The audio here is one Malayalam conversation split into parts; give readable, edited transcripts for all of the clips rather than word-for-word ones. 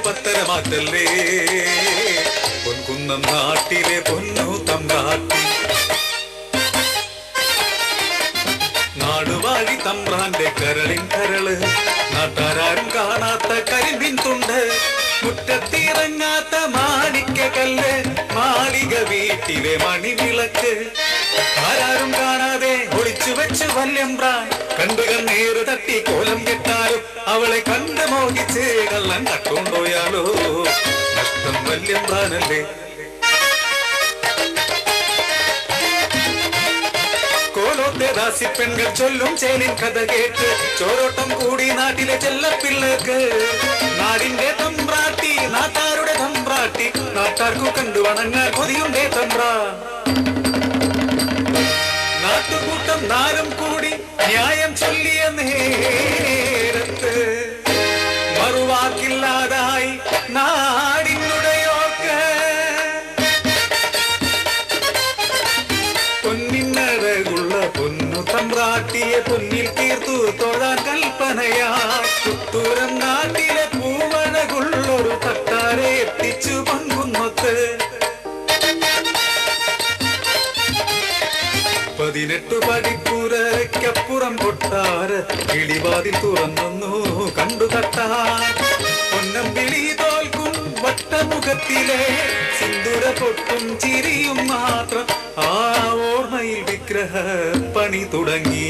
പത്തരമാറ്റല്ലേ പൊൻകുന്നം നാട്ടിലെ പൊന്നു തമ്പ്രാട്ടി നാടുവാഴി തമ്പ്രാന്റെ കരളിൻ കരള് നാട്ടാരും കാണാത്ത കരിമ്പിൻ തുണ്ട് മുറ്റത്തിറങ്ങാത്ത മാണിക്ക കല്ല് മാളിക വീട്ടിലെ മണിവിളക്ക് ആരാരും കാണാതെ ഒളിച്ചു വെച്ച് വല്യമ്പ്രാൻ കണ്ടുകൾ നേര് തട്ടി കോലം കെട്ടാലും അവളെ കണ്ട് മോഹിച്ച് കള്ളൻ തട്ടുകൊണ്ടോയാലോ നഷ്ടം വല്യമ്പ്രാനല്ലേ കോലോത്തെ ദാസിപ്പെൺകൾ ചൊല്ലും ചേലിൻ കഥ കേട്ട് ചോരോട്ടം കൂടി നാട്ടിലെ ചെല്ലപ്പിള്ളക്ക് നാടിന്റെ തമ്പ്രാട്ടി നാട്ടാരുടെ തമ്പ്രാട്ടി നാട്ടാർക്കു കണ്ടു വണങ്ങാൻ കൊതിയുണ്ടേ തമ്പ്രാ നാട്ടുകൂട്ടം നാലും കൂടി ന്യായം ചൊല്ലിയ നേരത്ത് മറുവാക്കില്ലാതായി നാടിനുടയോർക്ക് പൊന്നിനഴകുള്ള പൊന്നു തമ്പ്രാട്ടിയെ പൊന്നിൽ തീർത്തു തൊഴാൻ കൽപ്പനയാ പുത്തൂരം നാട്ടിലെ പൂവഴകുള്ളൊരു തട്ടാരെ എത്തിച്ചു പങ്കുന്നൊത്ത് 18 പടിപ്പുരയ്ക്കപ്പുറം കൊട്ടാര കിളിവാതിൽ തുറന്നു കണ്ടു തട്ടാൻ പൊന്നം വിളി തോൽക്കും വട്ടമുഖത്തിലെ സിന്ദൂര പൊട്ടും ചിരിയും മാത്രം ആ ഓർമ്മയിൽ വിഗ്രഹ പണി തുടങ്ങി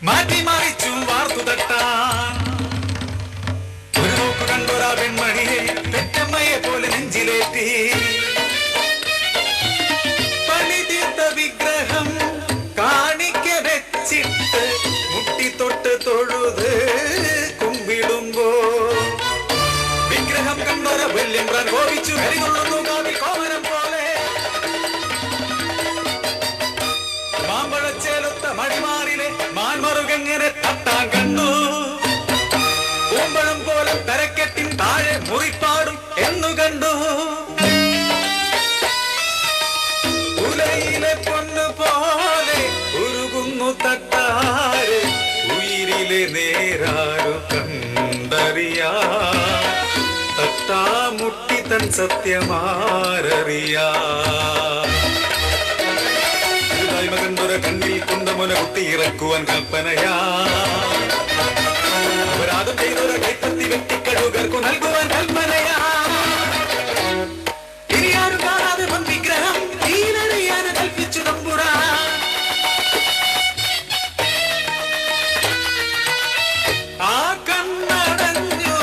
മാറ്റി മറിച്ചും വാർത്തു തട്ടാൻ ഒരു നോക്കു കണ്ടൊരാ പെൺമണിയെ പെറ്റമ്മയെ പോലെ നെഞ്ചിലേറ്റി പണി തീർത്ത വിഗ്രഹം കാണിക്ക വെച്ചിട്ട് മുട്ടി തൊട്ട് തൊഴുത് കുമ്പിടുമ്പോ വിഗ്രഹം കണ്ടൊര വല്യമ്പ്രാൻ കോപിച്ചു കരികൊള്ളുന്നു കാവിൽ കോമരം പോലെ മാമ്പഴച്ചേലൊത്ത മണിമാറിലെ മാൻമറുകെങ്ങനെ തട്ടാൻ കണ്ടു പൂമ്പഴം പോലെ തരക്കെട്ടിൻ താഴെ മുറിപ്പാടും എന്നു കണ്ടു ഉലയിലെ പൊന്നു പോലെ ഉരുകുന്നു തട്ടാറ് ഉയിരിലെ നേരാരു കണ്ടറിയാ തട്ടാ മുട്ടി തൻ സത്യമാരറിയാ മകണ്ടൊരു കണ്ണിൽ കുന്തമുല കുത്തി ഇറക്കുവാൻ കൽപ്പനയാ അപരാധം ചെയ്തൊരു കൈപ്പത്തി വെട്ടിക്കഴുകർക്കു നൽകുവാൻ കൽപ്പനയാ ഇനി ആരും കാണാതെ വൻ വിഗ്രഹം തീരറിയാൻ കൽപ്പിച്ചു തമ്പുരാ ആ കണ്ണടഞ്ഞു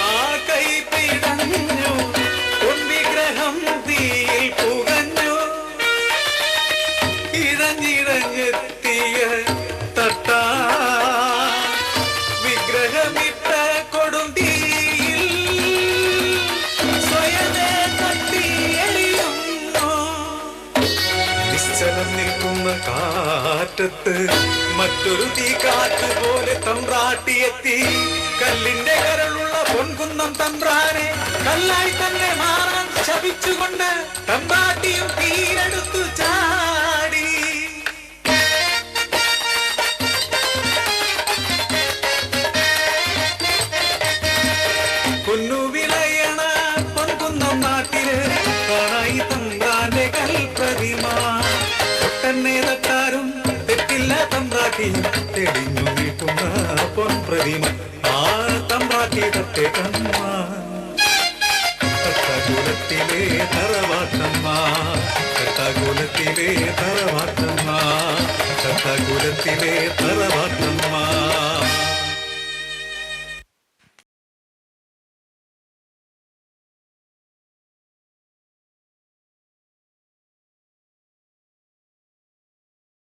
ആ കൈ പിടഞ്ഞു പൊൻ വിഗ്രഹം തീയിൽ പുകഞ്ഞു ഇഴഞ്ഞിഴഞ്ഞെത്തിയ തട്ടാ വിഗ്രഹമിട്ട കൊടുന്തീയിൽ സ്വയമേ തട്ടിയെറിയുന്നു നിശ്ചലം നിൽക്കുന്ന കാറ്റത്ത് മറ്റൊരു തീ കാറ്റ് പോലെ തമ്പ്രാട്ടിയെത്തി കല്ലിന്റെ കരളുള്ള പൊൻകുന്നം തമ്പ്രാനെ കല്ലായി തന്നെ മാറാൻ ശപിച്ചുകൊണ്ട് തമ്പ്രാട്ടിയും തീരെടുത്തു ചാടി പൊന്നുവിളയണ പൊൻകുന്നം നാട്ടില് കാണായി തമ്പ്രാന്റെ കൽപ്രതിമ ഒട്ടന്നെ തട്ടാരും തെറ്റില്ല തമ്പ്രാട്ടി തെളിഞ്ഞു നിൽക്കുന്ന പൊൻപ്രതിമ ആ തമ്പ്രാട്ടി തട്ടെ കമ്മ കട്ടകുലത്തിലെ തറവാട്ടമ്മ കട്ടകുലത്തിലെ തറവാട്ടമ്മ കട്ടകുലത്തിലെ തറവാ